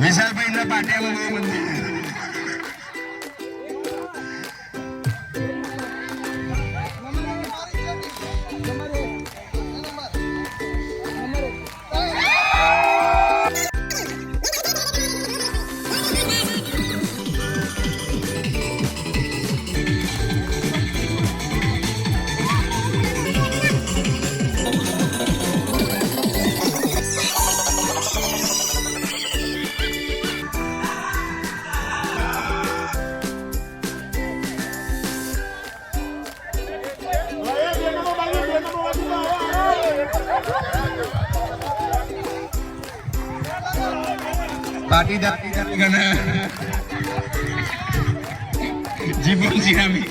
વિશાલભાઈ ના પાટિયામાં બહુ મંદિર પાટીદાર જીવન જીરામી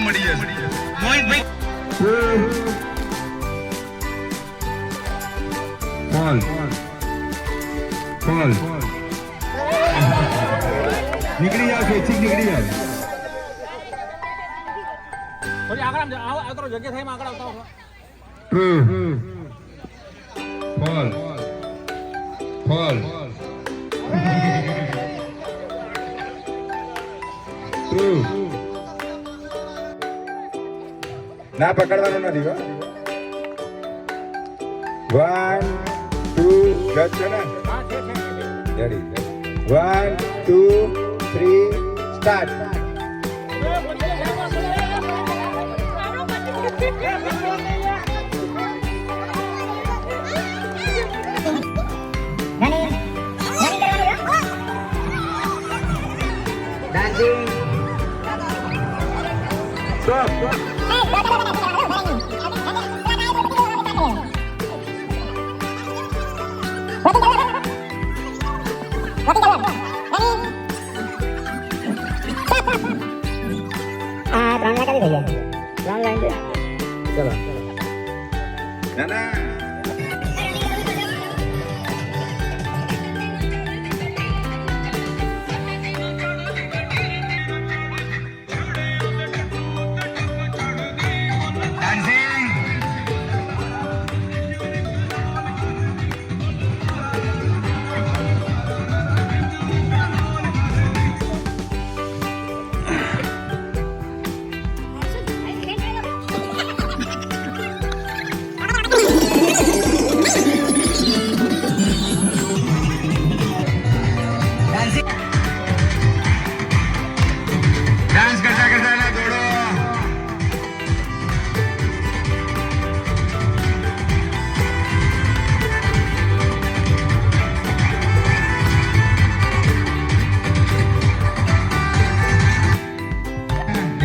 મળી જશે મોહિતભાઈ ફોલ ફોલ નીકળી જાવ છે ઠીક નીકળી જાવ થોડી આગળ આવો જગ્યા થઈ આગળ આવતા ટ્રુ ફોલ ફોલ ટ્રુ ના પકડવાનું નથી હો 1 2 ગત છે ને રેડી 1 2 3 સ્ટાર્ટ ડાન્સિંગ સ્ટોપ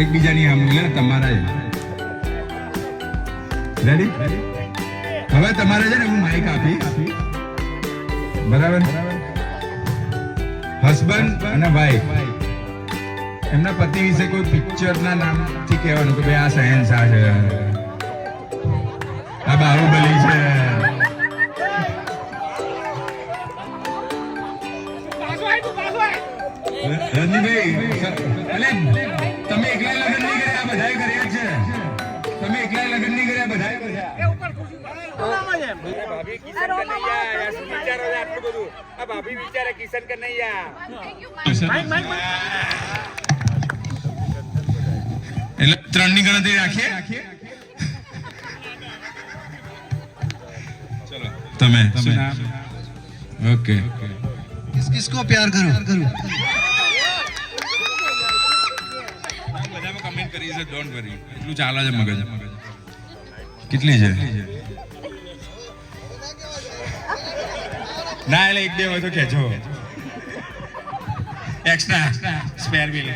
એકબીજાની આમ લે તમારા રેડી હવે તમારે છે ને હું માઇક આપીશ બરાબર હસબન્ડ અને વાઈફ એમના પતિ વિશે કોઈ પિક્ચરના નામથી કહેવાનું કે ભાઈ આ શહેનશાહ છે આ બાહુબલી છે રજનીભાઈ તમે એકલા લગ્ન નહીં કર્યા બધાએ કર્યા છે તમે એકલા લગ્ન નહીં કર્યા બધાએ કર્યા ભાભી કિશન કનૈયા વિચારો આટલું બધું આ ભાભી વિચારે કિશન કનૈયા એટલે 3 ની ગણતરી રાખીએ ચલો તમે ઓકે किसको प्यार करूं બધામાં કમેન્ટ કરી છે ડોન્ટ વરી એટલું ચાલે છે મગજ કેટલી છે ના એટલે એક બે હોય તો ખેંચો एक्स्ट्रा स्पेयर व्हील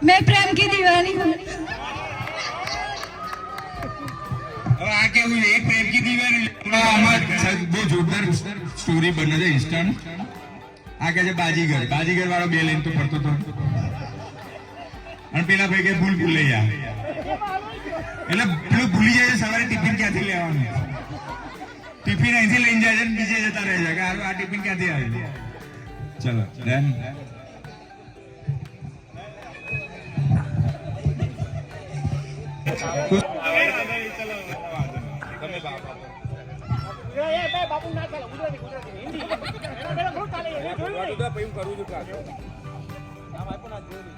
मैं प्रेम की दीवानी हूँ। अब आके કેવું છે, એક પ્રેમ કી દીવાર આમાં બહુ જોરદાર સ્ટોરી બને છે ઇન્સ્ટન્ટ. આ કે છે બાજીગર, બાજીગર વાળો બે લઈને તો ફરતો હતો અને પેલા ભાઈ કે ભૂલ ભૂલૈયા, એટલે પેલું ભૂલી જાય છે સવારે ટિફિન ક્યાંથી લેવાનું. ટિફિન અહીંથી લઈને જાય છે ને બીજે જતા રહે છે કે આ ટિફિન ક્યાંથી આવે. ચલો ડન. બાપુ ના ચાલે ગુજરાતી ગુજરાતી હિન્દી એના થોડું ચાલે એ જોયું નહીં પછી હું કરું છું ક્લાસ આમ આપ્યો ના જોયું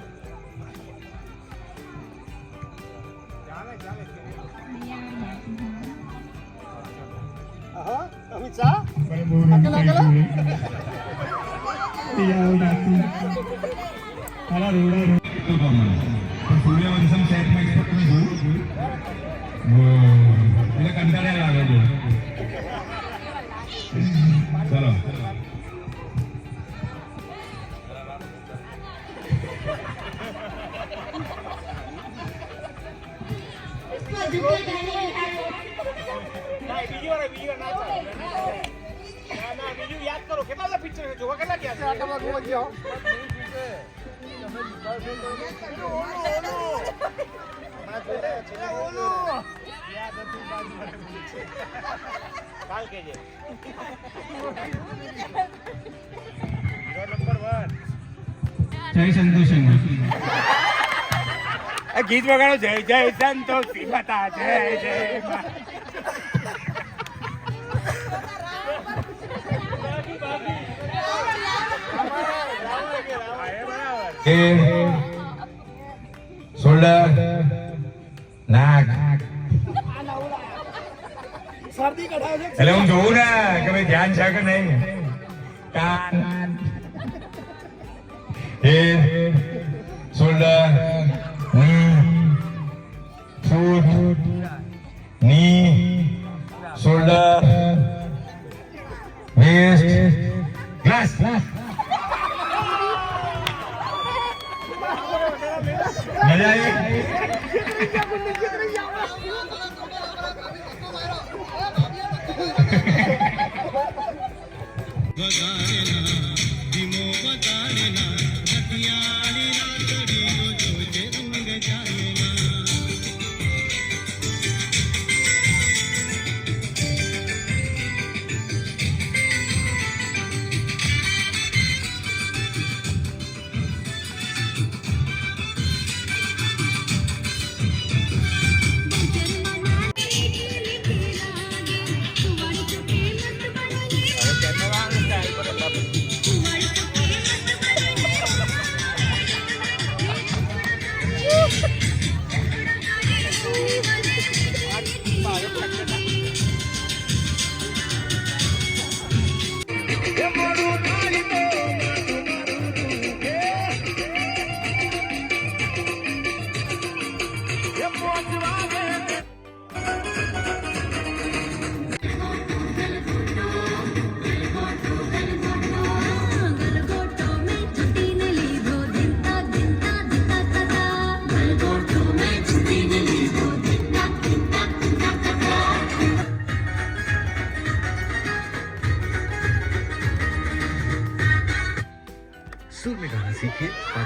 હા અમિત શાહ અકેલા સૂર્યવંશમ સેટમાં એટલે કંટાળ્યા લાગે છે. ચલો બીજી વાર ના ચાલે ના બીજું યાદ કરો કેટલા બધા પિક્ચર છે જોવા કેટલા ગયા છે આટલા જોવા ગયા કાલ કેજે જય સંતોષ. ગીત વગાડો જય જય સંતોષી માતા જય જય શોલ્ડર, નાક. એટલે હું જોઉં ને કે ભાઈ ધ્યાન છે કે નહીં. કાન, હેડ, શોલ્ડર, ફૂટ, ની, શોલ્ડર, વેસ્ટ, ગ્લાસ. મજા આવી. सुर में गाना सीखिए और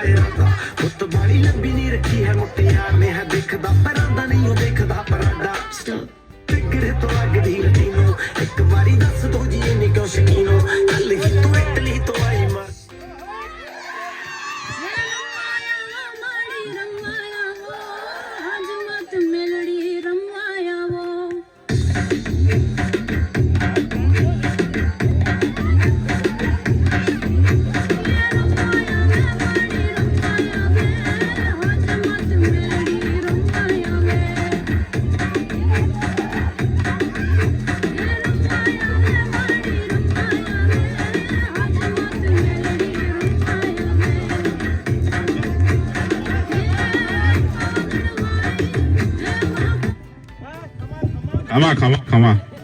टायरा दा पुत बाड़ी लंबी नहीं रखी है मुटियार ने है देखदा परांदा नहीं हो देखदा परांदा टिगरे तो लगदी लटीनो एक बारी दस दो जी इन्नी क्यों शकीनो कल ही तू इटली तो आई मार Come on.